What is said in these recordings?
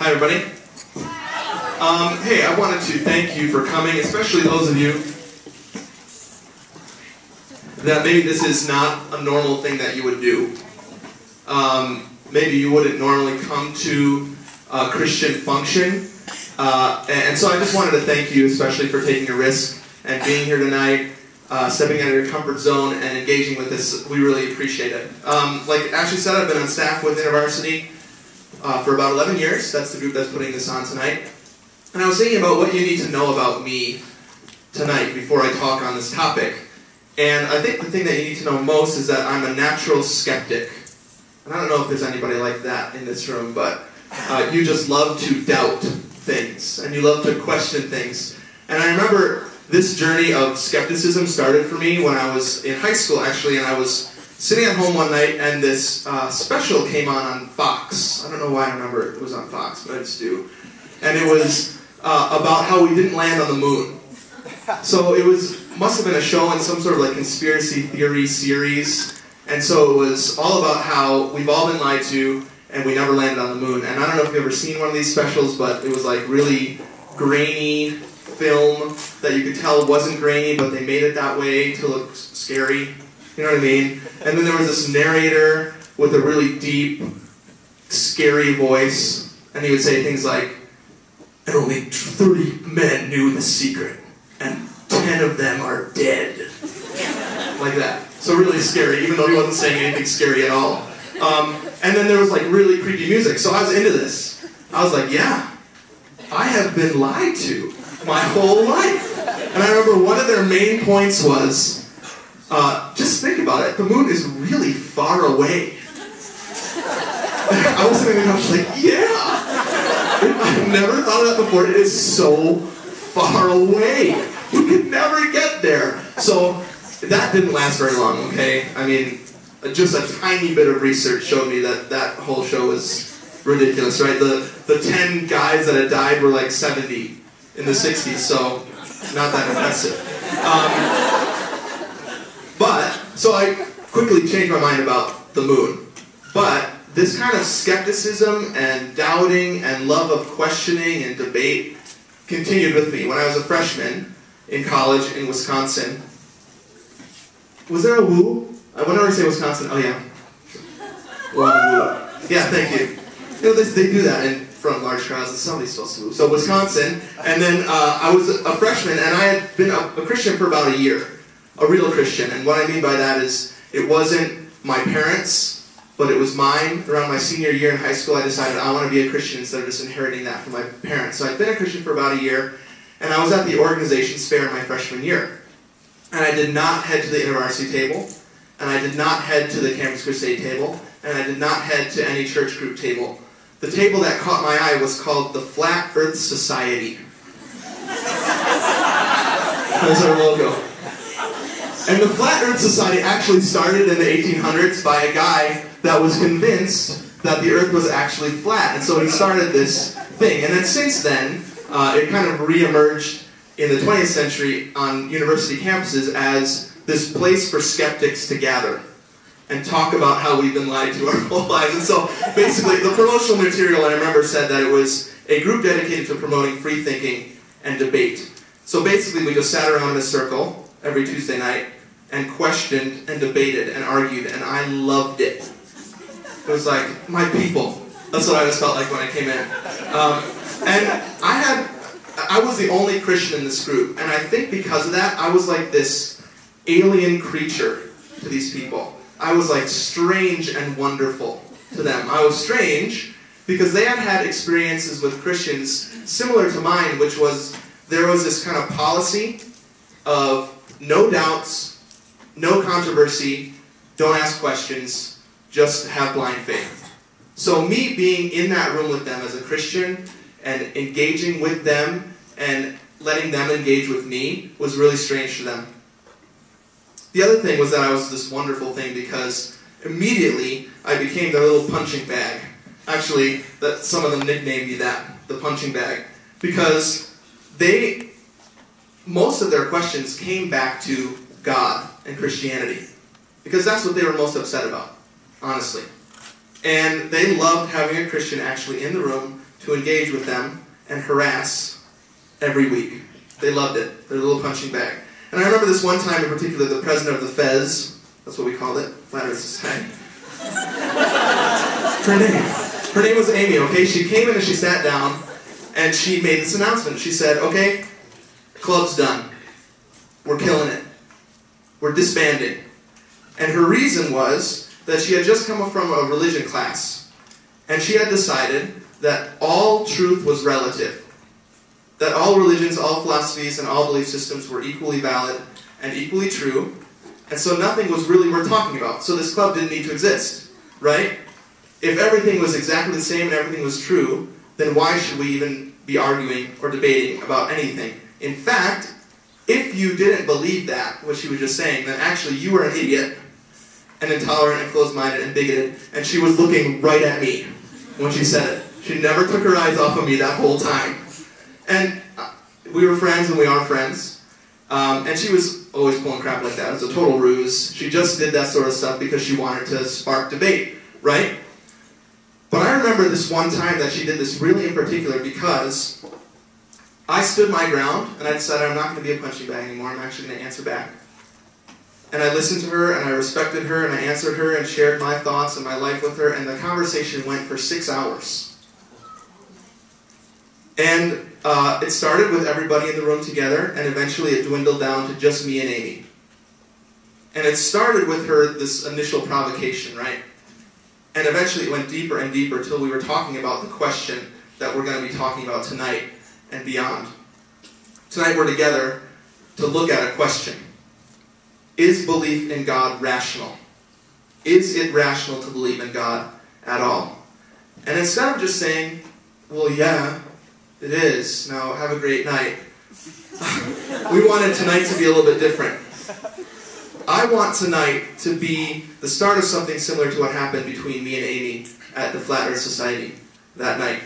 Hi, everybody. Hey, I wanted to thank you for coming, especially those of you that maybe this is not a normal thing that you would do. Maybe you wouldn't normally come to a Christian function. And so I just wanted to thank you, especially for taking a risk and being here tonight, stepping out of your comfort zone and engaging with this. We really appreciate it. Like Ashley said, I've been on staff with InterVarsity for about 11 years. That's the group that's putting this on tonight. And I was thinking about what you need to know about me tonight before I talk on this topic. And I think the thing that you need to know most is that I'm a natural skeptic. And I don't know if there's anybody like that in this room, but you just love to doubt things, and you love to question things. And I remember this journey of skepticism started for me when I was in high school, actually, and I was sitting at home one night, and this special came on Fox. I don't know why I remember it was on Fox, but I just do. And it was about how we didn't land on the moon. So it must have been a show in some sort of like conspiracy theory series. And so it was all about how we've all been lied to and we never landed on the moon. And I don't know if you've ever seen one of these specials, but it was like really grainy film that you could tell wasn't grainy, but they made it that way to look scary. You know what I mean? And then there was this narrator with a really deep, scary voice, and he would say things like, and only 30 men knew the secret, and 10 of them are dead. Like that. So really scary, even though he wasn't saying anything scary at all. And then there was like really creepy music. So I was into this. I was like, yeah, I have been lied to my whole life. And I remember one of their main points was, just think about it, the moon is really far away. I was sitting there and I was like, yeah! I've never thought of that before. It is so far away. We could never get there. So that didn't last very long, okay? I mean, just a tiny bit of research showed me that that whole show was ridiculous, right? The 10 guys that had died were like 70 in the 60s, so not that impressive. So I quickly changed my mind about the moon. But this kind of skepticism and doubting and love of questioning and debate continued with me. When I was a freshman in college in Wisconsin, was there a woo? Whenever I say Wisconsin, oh yeah. Woo. Yeah, thank you. You know, they do that in front of large crowds, and somebody's supposed to woo. So Wisconsin, and then I was a freshman, and I had been a Christian for about a year. A real Christian. And what I mean by that is, it wasn't my parents', but it was mine. Around my senior year in high school, I decided I want to be a Christian instead of just inheriting that from my parents. So I'd been a Christian for about a year, and I was at the organizations fair in my freshman year. And I did not head to the InterVarsity table, and I did not head to the Campus Crusade table, and I did not head to any church group table. The table that caught my eye was called the Flat Earth Society. That's our logo. And the Flat Earth Society actually started in the 1800s by a guy that was convinced that the Earth was actually flat. And so he started this thing. And then since then, it kind of re-emerged in the 20th century on university campuses as this place for skeptics to gather and talk about how we've been lied to our whole lives. And so basically, the promotional material, I remember, said that it was a group dedicated to promoting free thinking and debate. So basically, we just sat around in a circle every Tuesday night and questioned and debated and argued, and I loved it. It was like, my people. That's what I always felt like when I came in. And I was the only Christian in this group, and I think because of that, I was like this alien creature to these people. I was like strange and wonderful to them. I was strange because they had had experiences with Christians similar to mine, which was, there was this kind of policy of no doubts, no controversy, don't ask questions, just have blind faith. So me being in that room with them as a Christian and engaging with them and letting them engage with me was really strange to them. The other thing was that I was this wonderful thing because immediately I became their little punching bag. Actually, some of them nicknamed me that, the punching bag, because most of their questions came back to God and Christianity, because that's what they were most upset about, honestly. And they loved having a Christian actually in the room to engage with them and harass every week. They loved it. Their little punching bag. And I remember this one time in particular, the president of the Fez, that's what we called it, Flat Earth Society. Her name was Amy, okay? She came in and she sat down and she made this announcement. She said, okay, club's done. We're killing it. We're disbanding. And her reason was that she had just come from a religion class and she had decided that all truth was relative. That all religions, all philosophies, and all belief systems were equally valid and equally true. And so nothing was really worth talking about. So this club didn't need to exist, right? If everything was exactly the same and everything was true, then why should we even be arguing or debating about anything? In fact, if you didn't believe that, what she was just saying, then actually you were an idiot and intolerant and closed-minded and bigoted, and she was looking right at me when she said it. She never took her eyes off of me that whole time. And we were friends and we are friends. And she was always pulling crap like that. It was a total ruse. She just did that sort of stuff because she wanted to spark debate, right? But I remember this one time that she did this really in particular because I stood my ground and I decided I'm not going to be a punching bag anymore. I'm actually going to answer back. And I listened to her and I respected her and I answered her and shared my thoughts and my life with her, and the conversation went for 6 hours. And it started with everybody in the room together, and eventually it dwindled down to just me and Amy. And it started with this initial provocation, right? And eventually it went deeper and deeper till we were talking about the question that we're going to be talking about tonight and beyond. Tonight we're together to look at a question. Is belief in God rational? Is it rational to believe in God at all? And instead of just saying, well, yeah, it is. Now, have a great night. We wanted tonight to be a little bit different. I want tonight to be the start of something similar to what happened between me and Amy at the Flat Earth Society that night.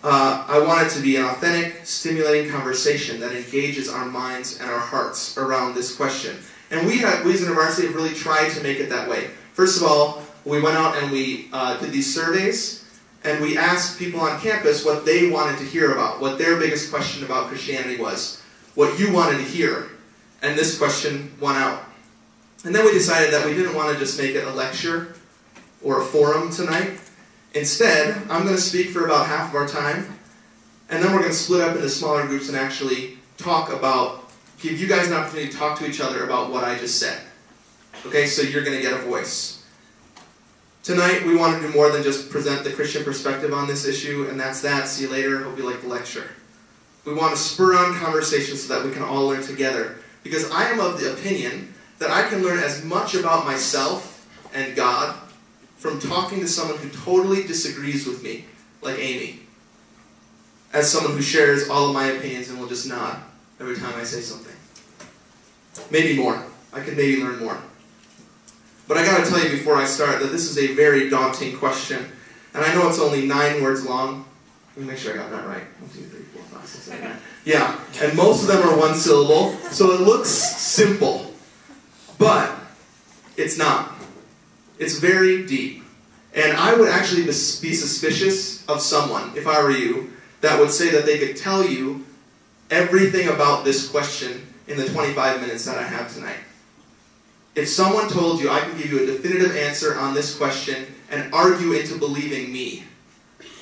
I want it to be an authentic, stimulating conversation that engages our minds and our hearts around this question. And we as University have really tried to make it that way. First of all, we went out and we did these surveys, and we asked people on campus what they wanted to hear about, what their biggest question about Christianity was, what you wanted to hear. And this question won out. And then we decided that we didn't want to just make it a lecture or a forum tonight. Instead, I'm going to speak for about half of our time, and then we're going to split up into smaller groups and actually give you guys an opportunity to talk to each other about what I just said. Okay, so you're going to get a voice. Tonight, we want to do more than just present the Christian perspective on this issue, and that's that. See you later. Hope you like the lecture. We want to spur on conversations so that we can all learn together. Because I am of the opinion that I can learn as much about myself and God from talking to someone who totally disagrees with me, like Amy, as someone who shares all of my opinions and will just nod every time I say something. Maybe more. I could maybe learn more. But I got to tell you before I start that this is a very daunting question. And I know it's only 9 words long. Let me make sure I got that right. 1, 2, 3, 4, 5, 6, 7, 8. Yeah, and most of them are 1 syllable. So it looks simple. But it's not. It's very deep. And I would actually be suspicious of someone, if I were you, that would say that they could tell you everything about this question in the 25 minutes that I have tonight. If someone told you I can give you a definitive answer on this question and argue into believing me,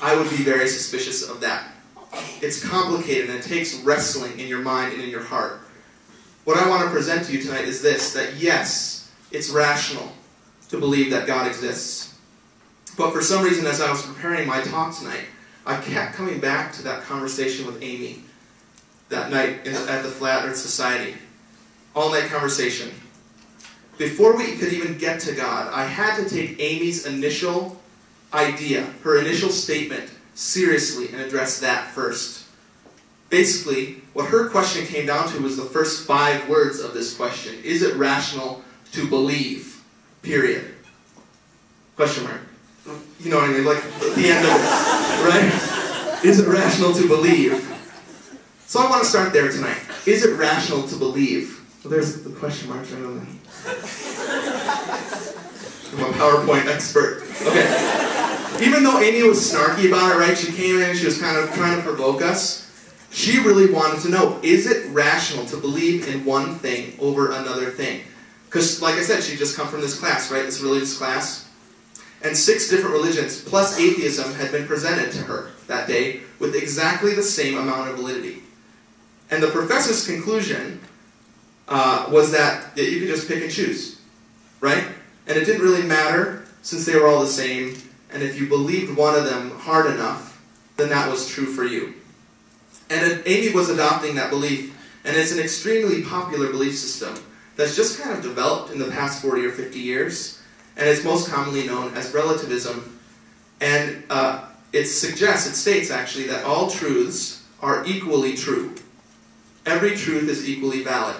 I would be very suspicious of that. It's complicated and it takes wrestling in your mind and in your heart. What I want to present to you tonight is this, that yes, it's rational to believe that God exists. But for some reason, as I was preparing my talk tonight, I kept coming back to that conversation with Amy that night at the Flat Earth Society. All-night conversation. Before we could even get to God, I had to take Amy's initial idea, her initial statement, seriously and address that first. Basically, what her question came down to was the first 5 words of this question. Is it rational to believe? Period. Question mark. You know what I mean? Like the end of it, right? Is it rational to believe? So I want to start there tonight. Is it rational to believe? Well, there's the question marks right on there. I'm a PowerPoint expert. Okay. even though Amy was snarky about it, right? She came in and she was kind of trying to provoke us. She really wanted to know, is it rational to believe in one thing over another thing? Because, like I said, she'd just come from this class, right? This religious class. And 6 different religions, plus atheism, had been presented to her that day with exactly the same amount of validity. And the professor's conclusion was that you could just pick and choose, right? And it didn't really matter since they were all the same, and if you believed one of them hard enough, then that was true for you. And Amy was adopting that belief, and it's an extremely popular belief system that's just kind of developed in the past 40 or 50 years, and it's most commonly known as relativism. And it states actually that all truths are equally true. Every truth is equally valid.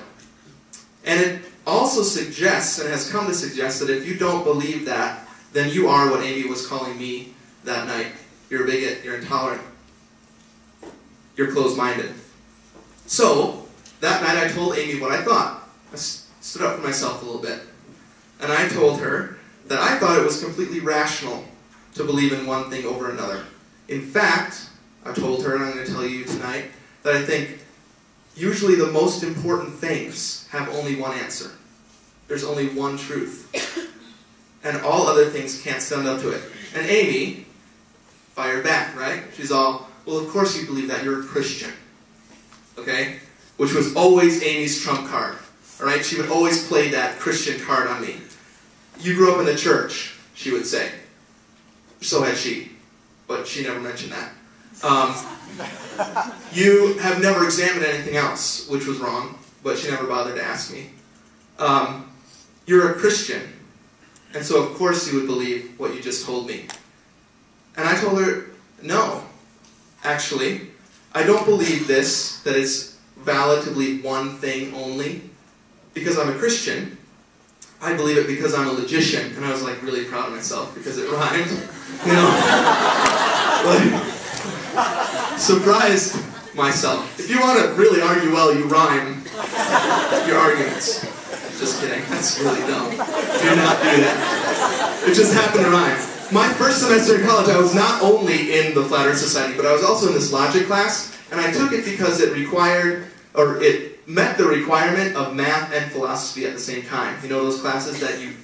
And it also suggests, and has come to suggest, that if you don't believe that, then you are what Amy was calling me that night. You're a bigot, you're intolerant, you're closed-minded. So, that night I told Amy what I thought. I stood up for myself a little bit. And I told her that I thought it was completely rational to believe in one thing over another. In fact, I told her, and I'm going to tell you tonight, that I think usually the most important things have only one answer. There's only one truth. And all other things can't stand up to it. And Amy fired back, right? She's all, well, of course you believe that. You're a Christian. Okay? Which was always Amy's trump card. All right? She would always play that Christian card on me. You grew up in the church, she would say. So had she. But she never mentioned that. You have never examined anything else, which was wrong, but she never bothered to ask me. You're a Christian, and so of course you would believe what you just told me. And I told her, no, actually, I don't believe this, that it's valid to believe one thing only, because I'm a Christian. I believe it because I'm a logician, and I was like really proud of myself because it rhymed, you know. Like, surprised myself. If you want to really argue well, you rhyme your arguments. Just kidding. That's really dumb. Do not do that. It just happened to rhyme. My first semester in college, I was not only in the Flat Earth Society, but I was also in this logic class, and I took it because it required, or it met the requirement of math and philosophy at the same time. You know those classes that you,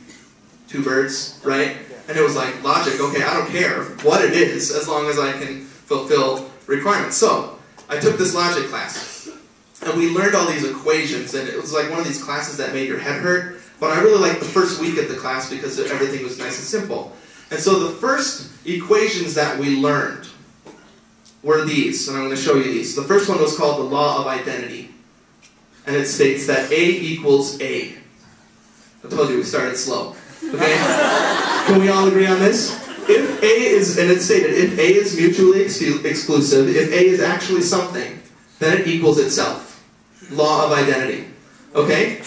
2 birds, right? And it was like, logic, okay, I don't care what it is, as long as I can fulfill requirements. So, I took this logic class, and we learned all these equations, and it was like one of these classes that made your head hurt, but I really liked the first week of the class because everything was nice and simple. And so the first equations that we learned were these, and I'm going to show you these. The first one was called the law of identity, and it states that A equals A. I told you we started slow, okay? Can we all agree on this? If A is, and it stated, if A is mutually exclusive, if A is actually something, then it equals itself. Law of identity. Okay?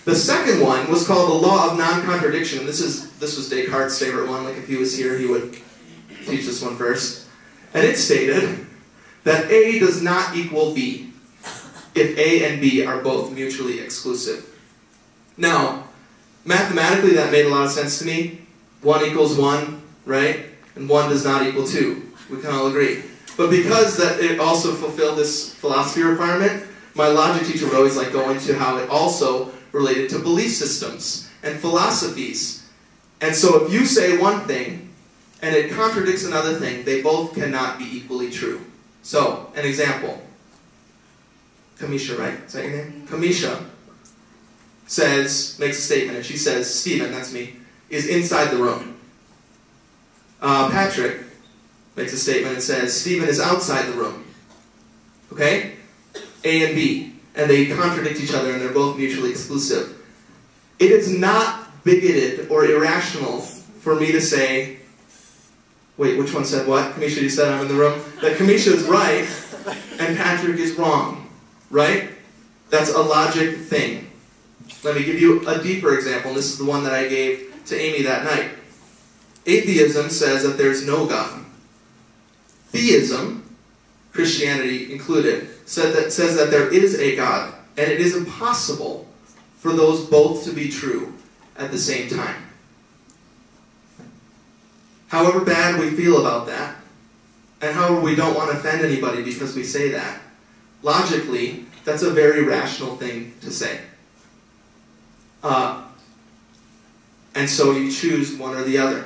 The second one was called the law of non-contradiction. This was Descartes' favorite one. Like if he was here, he would teach this one first. And it stated that A does not equal B if A and B are both mutually exclusive. Now, mathematically that made a lot of sense to me. 1 equals 1, right? And 1 does not equal 2. We can all agree. But because that it also fulfilled this philosophy requirement, my logic teacher would always like go into how it also related to belief systems and philosophies. And so if you say one thing and it contradicts another thing, they both cannot be equally true. So, an example. Kamisha, right? Is that your name? Kamisha makes a statement, and she says, Stephen, that's me, is inside the room. Patrick makes a statement and says, Stephen is outside the room. Okay? A and B. And they contradict each other, and they're both mutually exclusive. It is not bigoted or irrational for me to say, wait, which one said what? Kamisha, you said I'm in the room? That Kamisha is right, and Patrick is wrong. Right? That's a logic thing. Let me give you a deeper example, and this is the one that I gave to Amy that night. Atheism says that there's no God. Theism, Christianity included, says that there is a God, and it is impossible for those both to be true at the same time. However bad we feel about that, and however we don't want to offend anybody because we say that, logically, that's a very rational thing to say. And so you choose one or the other.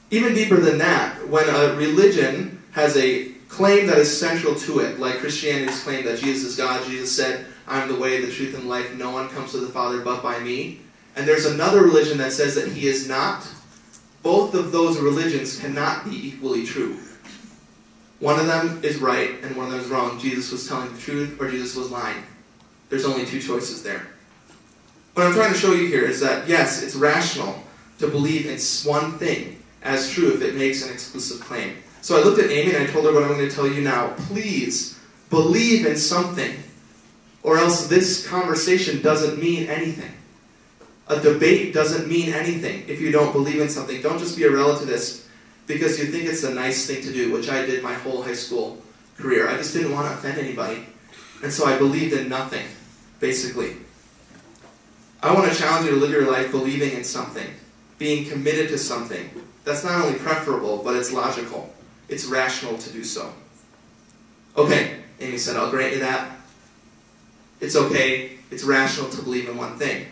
Even deeper than that, when a religion has a claim that is central to it, like Christianity's claim that Jesus is God, Jesus said, I'm the way, the truth, and life, no one comes to the Father but by me. And there's another religion that says that he is not. Both of those religions cannot be equally true. One of them is right and one of them is wrong. Jesus was telling the truth or Jesus was lying. There's only two choices there. What I'm trying to show you here is that, yes, it's rational to believe in one thing as true if it makes an exclusive claim. So I looked at Amy and I told her what I'm going to tell you now. Please believe in something, or else this conversation doesn't mean anything. A debate doesn't mean anything if you don't believe in something. Don't just be a relativist because you think it's a nice thing to do, which I did my whole high school career. I just didn't want to offend anybody. And so I believed in nothing, basically. I want to challenge you to live your life believing in something, being committed to something. That's not only preferable, but it's logical. It's rational to do so. Okay, Amy said, I'll grant you that. It's okay, it's rational to believe in one thing.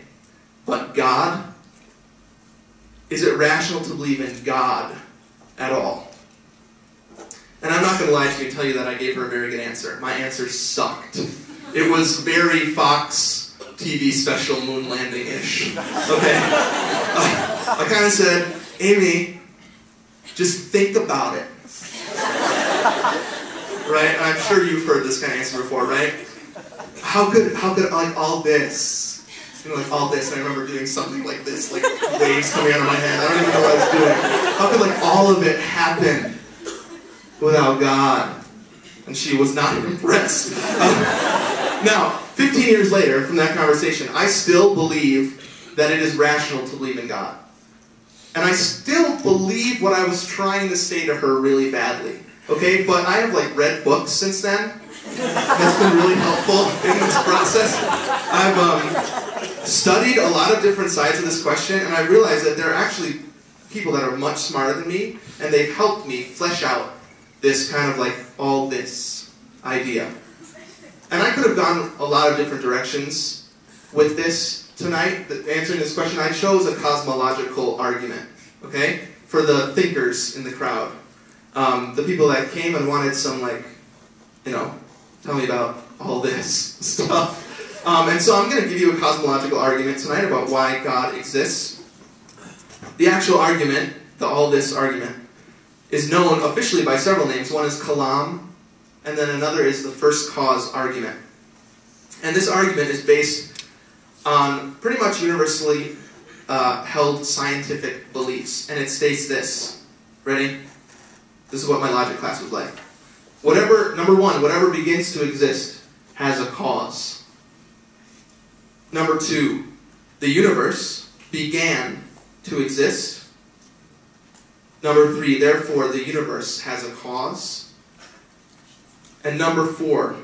But God? Is it rational to believe in God at all? And I'm not going to lie to you and tell you that I gave her a very good answer. My answer sucked. It was very Fox TV special moon landing-ish. Okay? I kind of said, Amy, just think about it. Right? And I'm sure you've heard this kind of answer before, right? How could like all this, like all this, and I remember doing something like this, like waves coming out of my head. I don't even know what I was doing. How could like all of it happen without God? And she was not impressed. Now, 15 years later from that conversation, I still believe that it is rational to believe in God. And I still believe what I was trying to say to her really badly. Okay, but I have like read books since then. That's been really helpful in this process. I've studied a lot of different sides of this question, and I realized that there are actually people that are much smarter than me, and they've helped me flesh out this kind of like all this idea. And I could have gone a lot of different directions with this tonight, answering this question. I chose a cosmological argument, okay, for the thinkers in the crowd. The people that came and wanted some, like, you know, tell me about all this stuff. And so I'm going to give you a cosmological argument tonight about why God exists. The actual argument, the all this argument, is known officially by several names. One is Kalam, and then another is the first cause argument. And this argument is based on pretty much universally held scientific beliefs. And it states this. Ready? This is what my logic class was like. Number one, whatever begins to exist has a cause. Number two, the universe began to exist. Number three, therefore the universe has a cause. And number four,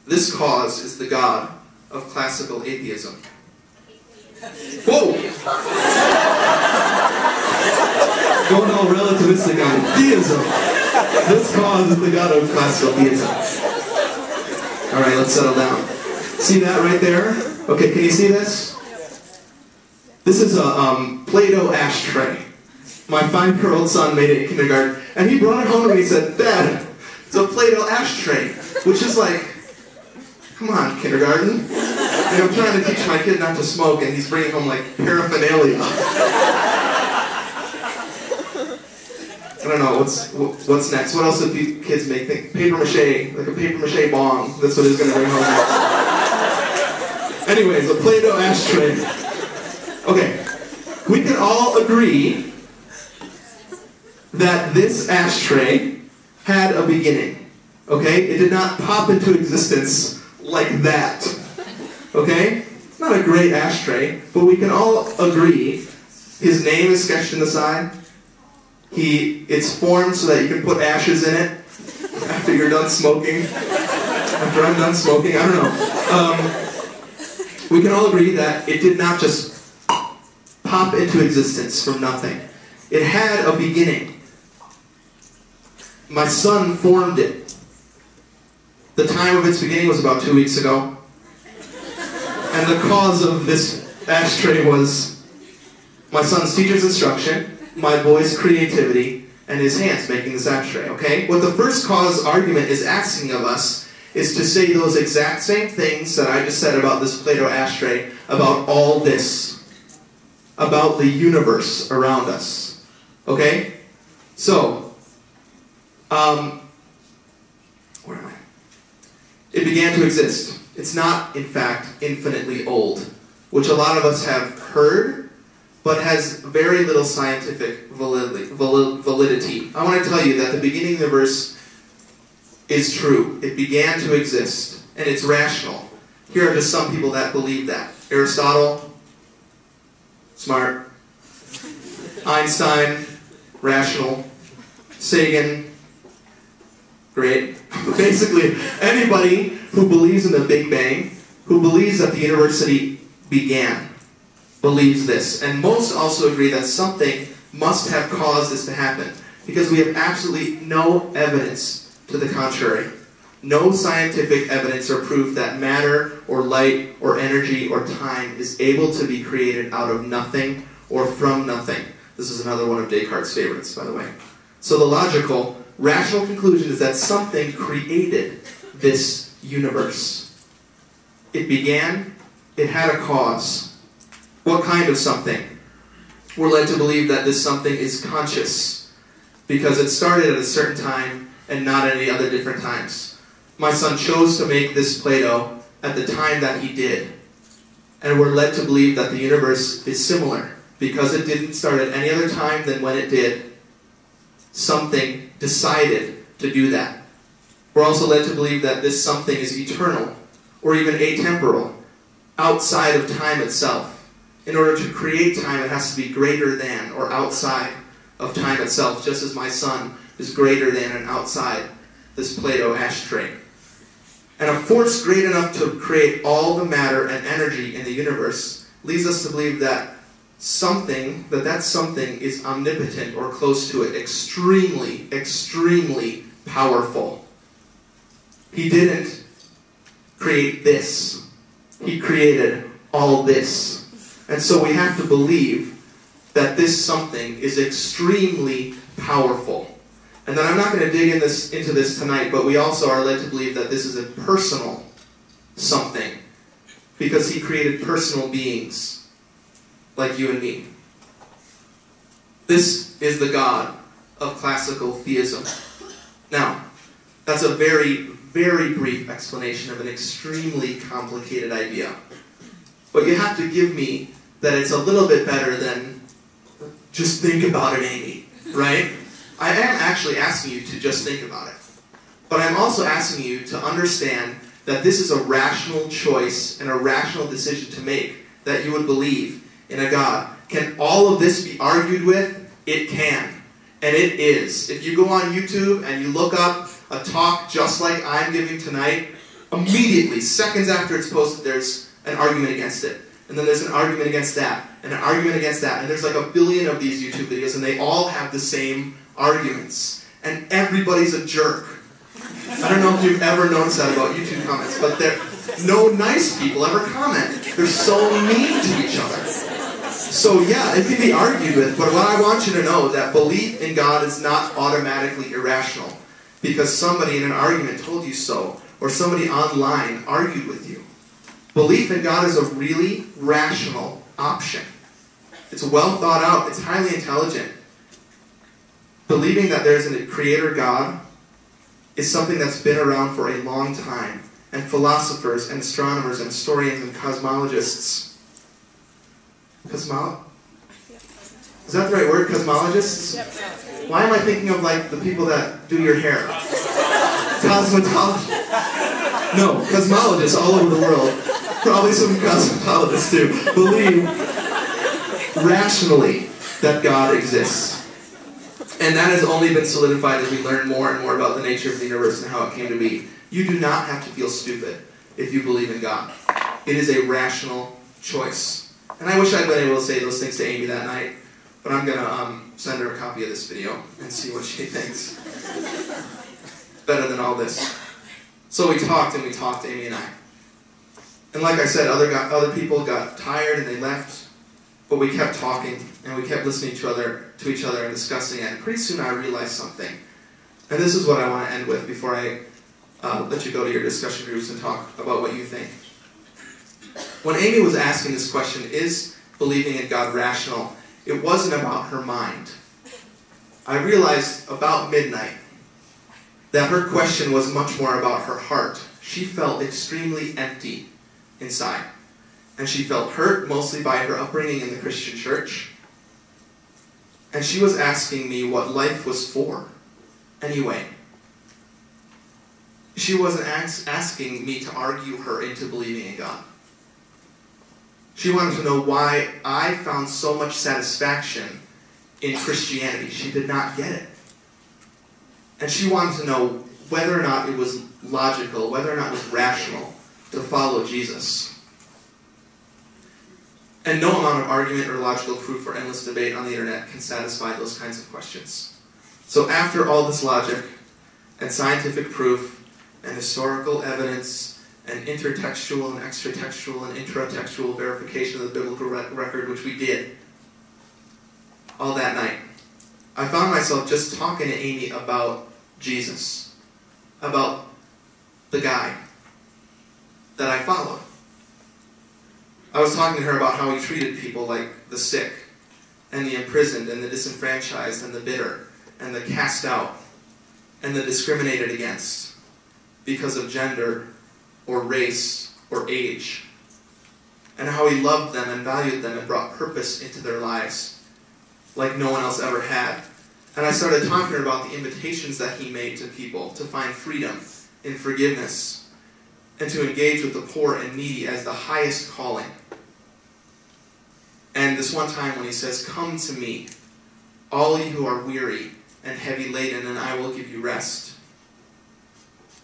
this cause is the God of classical atheism. Whoa! Going all relativistic on theism. This cause is the God of classical theism. Alright, let's settle down. See that right there? Okay, can you see this? This is a Play-Doh ashtray. My 5-year-old son made it in kindergarten, and he brought it home and he said, Dad, it's a Play-Doh ashtray, which is like, come on, kindergarten. And I'm trying to teach my kid not to smoke, and he's bringing home like paraphernalia. I don't know, what's next? What else do kids make? Think paper mache, like a paper mache bong. That's what he's going to bring home next. Anyways, a Play-Doh ashtray. Okay, we can all agree that this ashtray had a beginning. Okay, it did not pop into existence like that. Okay, it's not a great ashtray, but we can all agree his name is sketched in the side. It's formed so that you can put ashes in it after you're done smoking. After I'm done smoking, I don't know. We can all agree that it did not just pop into existence from nothing. It had a beginning. My son formed it. The time of its beginning was about 2 weeks ago. And the cause of this ashtray was my son's teacher's instruction, my boy's creativity, and his hands making this ashtray, okay? What the first cause argument is asking of us is to say those exact same things that I just said about this Play-Doh ashtray, about all this, about the universe around us, okay? So, where am I? It began to exist. It's not, in fact, infinitely old, which a lot of us have heard, but has very little scientific validity. I want to tell you that the beginning of the universe is true. It began to exist, and it's rational. Here are just some people that believe that. Aristotle, smart. Einstein, rational. Sagan, great. Basically, anybody who believes in the Big Bang, who believes that the universe began, believes this. And most also agree that something must have caused this to happen, because we have absolutely no evidence to the contrary. No scientific evidence or proof that matter or light or energy or time is able to be created out of nothing or from nothing. This is another one of Descartes' favorites, by the way. So the logical, rational conclusion is that something created this universe. It began, it had a cause. What kind of something? We're led to believe that this something is conscious, because it started at a certain time and not at any other different times. My son chose to make this Play-Doh at the time that he did. And we're led to believe that the universe is similar. Because it didn't start at any other time than when it did, something decided to do that. We're also led to believe that this something is eternal, or even atemporal, outside of time itself. In order to create time, it has to be greater than or outside of time itself, just as my son is greater than and outside this Play-Doh ashtray. And a force great enough to create all the matter and energy in the universe leads us to believe that something is omnipotent or close to it, extremely, extremely powerful. He didn't create this. He created all this. And so we have to believe that this something is extremely powerful. And then I'm not going to dig into this tonight, but we also are led to believe that this is a personal something, because he created personal beings like you and me. This is the God of classical theism. Now, that's a very, very brief explanation of an extremely complicated idea. But you have to give me that it's a little bit better than just think about it, Amy, right? I am actually asking you to just think about it. But I'm also asking you to understand that this is a rational choice and a rational decision to make, that you would believe in a God. Can all of this be argued with? It can. And it is. If you go on YouTube and you look up a talk just like I'm giving tonight, immediately, seconds after it's posted, there's an argument against it. And then there's an argument against that, and an argument against that. And there's like a billion of these YouTube videos, and they all have the same arguments. And everybody's a jerk. I don't know if you've ever noticed that about YouTube comments, but no nice people ever comment. They're so mean to each other. So yeah, it can be argued with, but what I want you to know, that belief in God is not automatically irrational because somebody in an argument told you so, or somebody online argued with you. Belief in God is a really rational option. It's well thought out. It's highly intelligent. Believing that there's a creator God is something that's been around for a long time. And philosophers and astronomers and historians and cosmologists. Is that the right word? Cosmologists? Yep. Why am I thinking of like the people that do your hair? Cosmetologists. No, cosmologists all over the world, probably some cosmetologists too, believe rationally that God exists. And that has only been solidified as we learn more and more about the nature of the universe and how it came to be. You do not have to feel stupid if you believe in God. It is a rational choice. And I wish I'd been able to say those things to Amy that night, but I'm going to send her a copy of this video and see what she thinks. Better than all this. So we talked, Amy and I. And like I said, other people got tired and they left, but we kept talking and we kept listening to each other and discussing it. And pretty soon I realized something. And this is what I want to end with before I let you go to your discussion groups and talk about what you think. When Amy was asking this question, is believing in God rational, it wasn't about her mind. I realized about midnight that her question was much more about her heart. She felt extremely empty inside. And she felt hurt mostly by her upbringing in the Christian church. And she was asking me what life was for anyway. She wasn't asking me to argue her into believing in God. She wanted to know why I found so much satisfaction in Christianity. She did not get it. And she wanted to know whether or not it was logical, whether or not it was rational to follow Jesus. And no amount of argument or logical proof or endless debate on the internet can satisfy those kinds of questions. So after all this logic and scientific proof and historical evidence and intertextual and extratextual and intratextual verification of the biblical record, which we did all that night, I found myself just talking to Amy about Jesus, about the guy that I followed. I was talking to her about how he treated people like the sick and the imprisoned and the disenfranchised and the bitter and the cast out and the discriminated against because of gender or race or age, and how he loved them and valued them and brought purpose into their lives like no one else ever had. And I started talking to her about the invitations that he made to people to find freedom in forgiveness and to engage with the poor and needy as the highest calling. And this one time when he says, "Come to me, all you who are weary and heavy laden, and I will give you rest."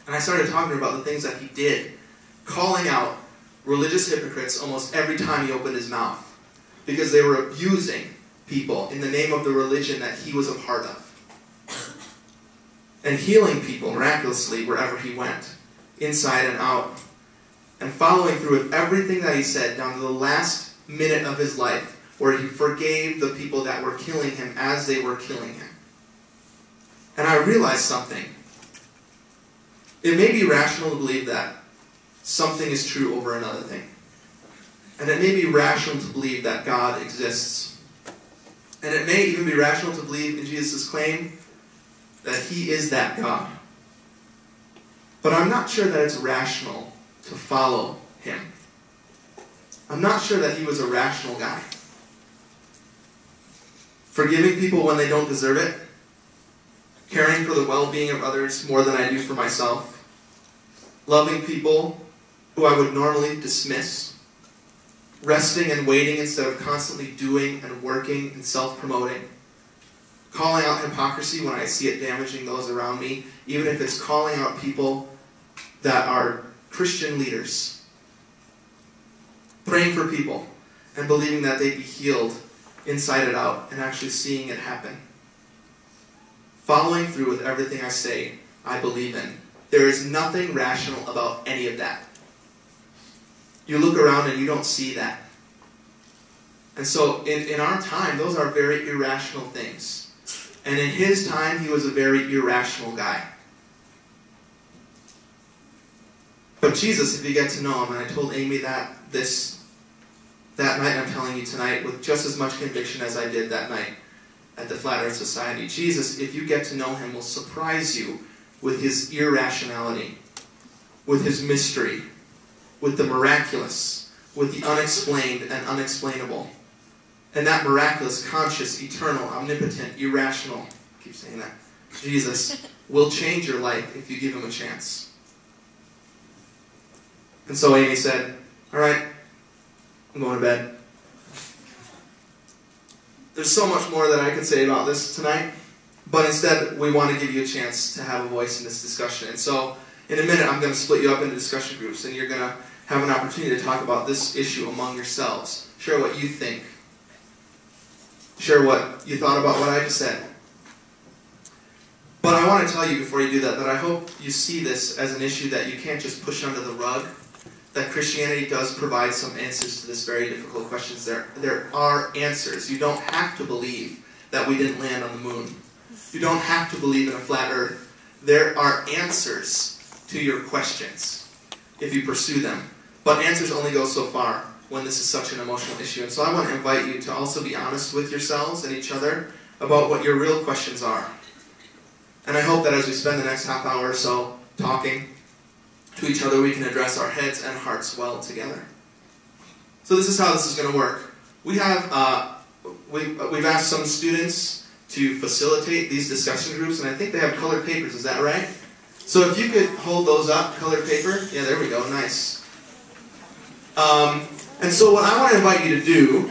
And I started talking to her about the things that he did, calling out religious hypocrites almost every time he opened his mouth, because they were abusing people in the name of the religion that he was a part of, and healing people miraculously wherever he went, inside and out, and following through with everything that he said down to the last minute of his life, where he forgave the people that were killing him as they were killing him. And I realized something. It may be rational to believe that something is true over another thing. And it may be rational to believe that God exists. And it may even be rational to believe in Jesus' claim that he is that God. But I'm not sure that it's rational to follow him. I'm not sure that he was a rational guy. Forgiving people when they don't deserve it, caring for the well-being of others more than I do for myself, loving people who I would normally dismiss, resting and waiting instead of constantly doing and working and self-promoting, calling out hypocrisy when I see it damaging those around me, even if it's calling out people that are Christian leaders, praying for people and believing that they'd be healed inside and out and actually seeing it happen. Following through with everything I say I believe in. There is nothing rational about any of that. You look around and you don't see that. And so in our time, those are very irrational things. And in his time, he was a very irrational guy. But Jesus, if you get to know him, and I told Amy that night, I'm telling you tonight, with just as much conviction as I did that night at the Flat Earth Society, Jesus, if you get to know him, will surprise you with his irrationality, with his mystery, with the miraculous, with the unexplained and unexplainable. And that miraculous, conscious, eternal, omnipotent, irrational, I keep saying that, Jesus will change your life if you give him a chance. And so Amy said, "All right, I'm going to bed." There's so much more that I could say about this tonight, but instead we want to give you a chance to have a voice in this discussion. And so in a minute I'm going to split you up into discussion groups, and you're going to have an opportunity to talk about this issue among yourselves. Share what you think. share what you thought about what I just said. But I want to tell you before you do that I hope you see this as an issue that you can't just push under the rug, that Christianity does provide some answers to this very difficult questions. There are answers. You don't have to believe that we didn't land on the moon. You don't have to believe in a flat earth. There are answers to your questions if you pursue them. But answers only go so far when this is such an emotional issue. And so I want to invite you to also be honest with yourselves and each other about what your real questions are. And I hope that as we spend the next half hour or so talking to each other, we can address our heads and hearts well together. So this is how this is going to work. We've asked some students to facilitate these discussion groups, and I think they have colored papers. Is that right? So if you could hold those up, colored paper. Yeah, there we go. Nice. And so what I want to invite you to do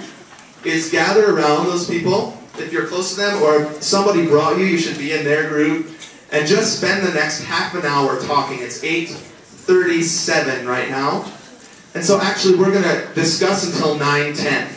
is gather around those people. If you're close to them, or if somebody brought you, you should be in their group, and just spend the next half an hour talking. It's 8:37 right now. And so actually we're going to discuss until 9:10.